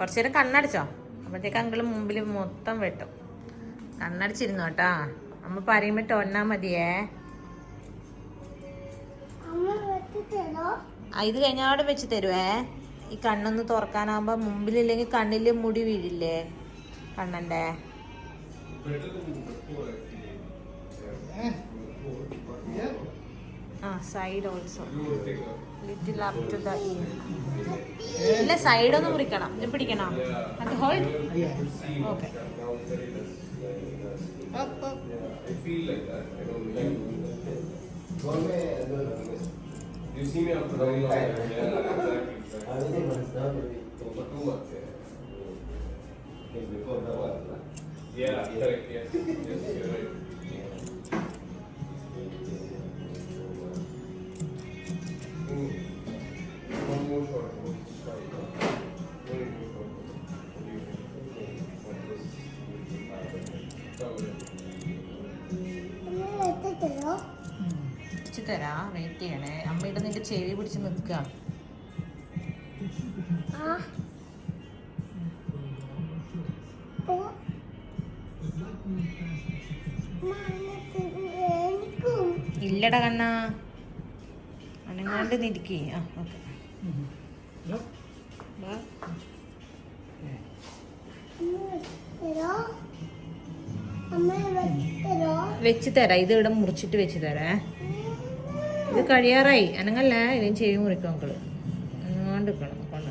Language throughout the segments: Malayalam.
കുറച്ചു നേരം കണ്ണടച്ചോ, അപ്പോഴത്തേക്ക് അങ്കിള് മുമ്പിൽ മൊത്തം വെട്ടും. കണ്ണടച്ചിരുന്നു കേട്ടാ. അമ്മ പറയുമ്പോ ടൊന്നാ മതിയേ. ഇത് കഴിഞ്ഞാൽ അവിടെ വെച്ച് തരുവേ. ഈ കണ്ണൊന്ന് തുറക്കാനാകുമ്പോ മുമ്പിലില്ലെങ്കിൽ കണ്ണില് മുടി വീഴില്ലേ കണ്ണന്റെ. Side also little up to the ear. ഇല്ല, സൈഡ് ഒന്ന് മുറിക്കണം. ഇത് പിടിക്കണം. അത് hold. Okay. You see me after very long time. Yeah, exactly. For 2 months, yeah. Before the war, yeah, correct, yes. Yes, you're right. One more shot. തരാ, വെയിറ്റ് ചെയ്യണേ. അമ്മയുടെ നിന്റെ ചെവി പിടിച്ച് നിൽക്കുക. ഇല്ലടാ കണ്ണാ, അനങ്ങാണ്ട് നിൽക്കേ. ഓക്കെ, വെച്ച് തരാം. ഇത് ഇവിടെ മുറിച്ചിട്ട് വെച്ച് തരേ. ഇത് കഴിയാറായി. അനങ്ങല്ല, ഇതിന് ചെവി മുറിക്കും മക്കള്. അങ്ങാണ്ട് നിൽക്കണം കൊണ്ട.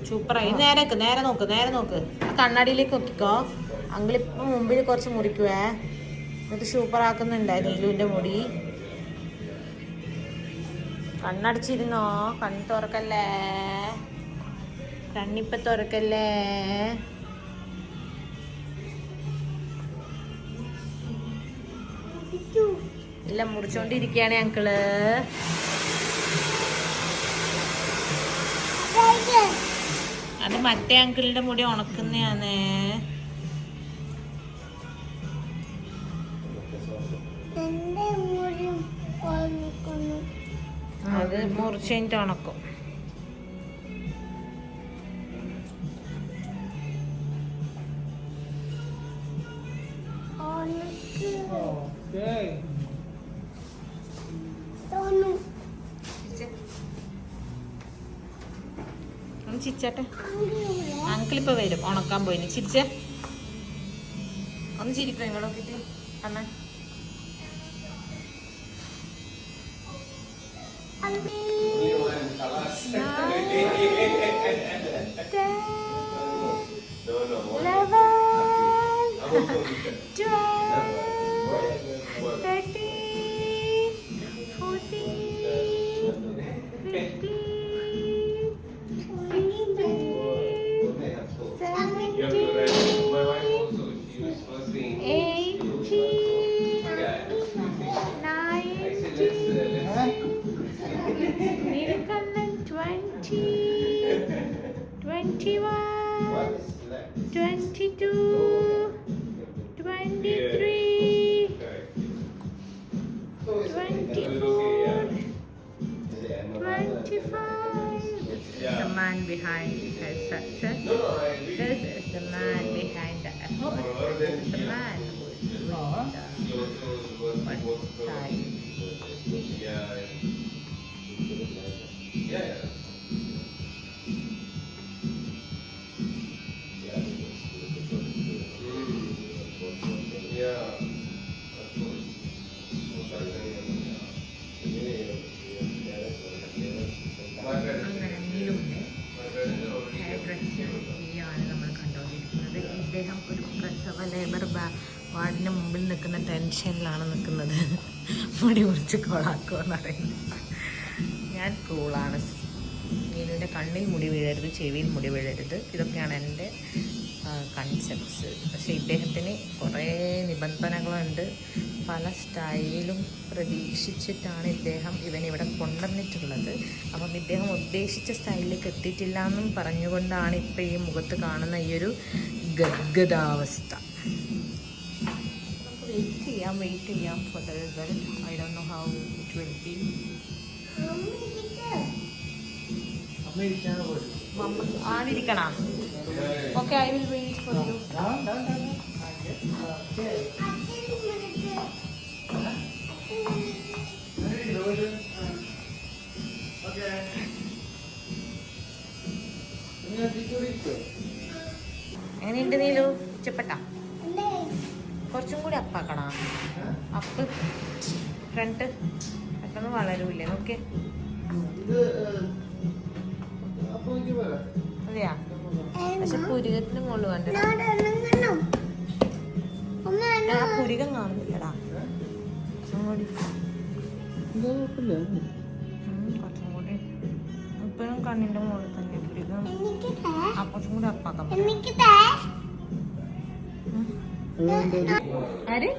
സൂപ്പറായി. നേരെ നോക്ക്. ആ കണ്ണാടിയിലേക്ക് നോക്കിക്കോ. അങ്കിളിപ്പം മുമ്പിൽ കുറച്ച് മുറിക്കുവേ. എന്നിട്ട് സൂപ്പറാക്കുന്നുണ്ടായിരുന്നു നീലുവിൻ്റെ മുടി. കണ്ണടച്ചിരുന്നോ? കണ്ണ് തുറക്കല്ലേ, കണ്ണിപ്പ തുറക്കല്ലേ. ഇല്ല, മുറിച്ചോണ്ടിരിക്കുകയാണ് അങ്കിള്. അത് മറ്റേ അങ്കിളിന്റെ മുടി ഉണക്കുന്നയാന്നേ. അത് മുറിച്ചിട്ട് ഉണക്കും. ഒന്ന് ചിരിച്ചാട്ടെ. അങ്കിളിപ്പോ വരും, ഉണക്കാൻ പോയിന്. ചിരിച്ചേ, ഒന്ന് ചിരിക്കും ഇങ്ങോട്ട് നോക്കിട്ട് അണ്ണ. The man behind has success. This is the man behind the effort. This is the man who is doing the one side. Yeah. ഇദ്ദേഹം ഒരു പ്രസവ ലേബർ വാർഡിന് മുമ്പിൽ നിൽക്കുന്ന ടെൻഷനിലാണ് നിൽക്കുന്നത്. മുടി മുറിച്ച് കൊളാക്കുമെന്ന് പറയുന്നത്. ഞാൻ കൂളാണ്. മീനുവിൻ്റെ കണ്ണിൽ മുടി വീഴരുത്, ചെവിയിൽ മുടി വീഴരുത്, ഇതൊക്കെയാണ് എൻ്റെ കൺസെപ്റ്റ്സ്. പക്ഷേ ഇദ്ദേഹത്തിന് കുറേ നിബന്ധനകളുണ്ട്. പല സ്റ്റൈലും പ്രതീക്ഷിച്ചിട്ടാണ് ഇദ്ദേഹം ഇവനിവിടെ കൊണ്ടുവന്നിട്ടുള്ളത്. അപ്പം ഇദ്ദേഹം ഉദ്ദേശിച്ച സ്റ്റൈലിലേക്ക് എത്തിയിട്ടില്ല എന്നും പറഞ്ഞുകൊണ്ടാണ് ഇപ്പം ഈ മുഖത്ത് കാണുന്ന ഈ ഒരു ഗദ്ഗദാവസ്ഥ. നമുക്ക് വെയിറ്റ് ചെയ്യാം for the result. I don't know how it will be. ആണിരിക്കണ. Okay, I will wait for you. എങ്ങനെയുണ്ട് നീലു? ഇഷ്ടപ്പെട്ട? കുറച്ചും കൂടി അപ്പാക്കണ. അപ്പ് ഫ്രണ്ട് പെട്ടെന്ന് വളരൂല്ലേ? നോക്കേ. അതെയാ? പക്ഷെ പുരികത്തിന് മുകളിൽ കണ്ടോ? ആ പുരികം കാണുന്നില്ലടാ. കുറച്ചും കൂടി ഇപ്പോഴും കണ്ണിന്റെ മുകളിൽ തന്നെ പുരികം. കുറച്ചും കൂടി അപ്പാക്കാൻ ആര്?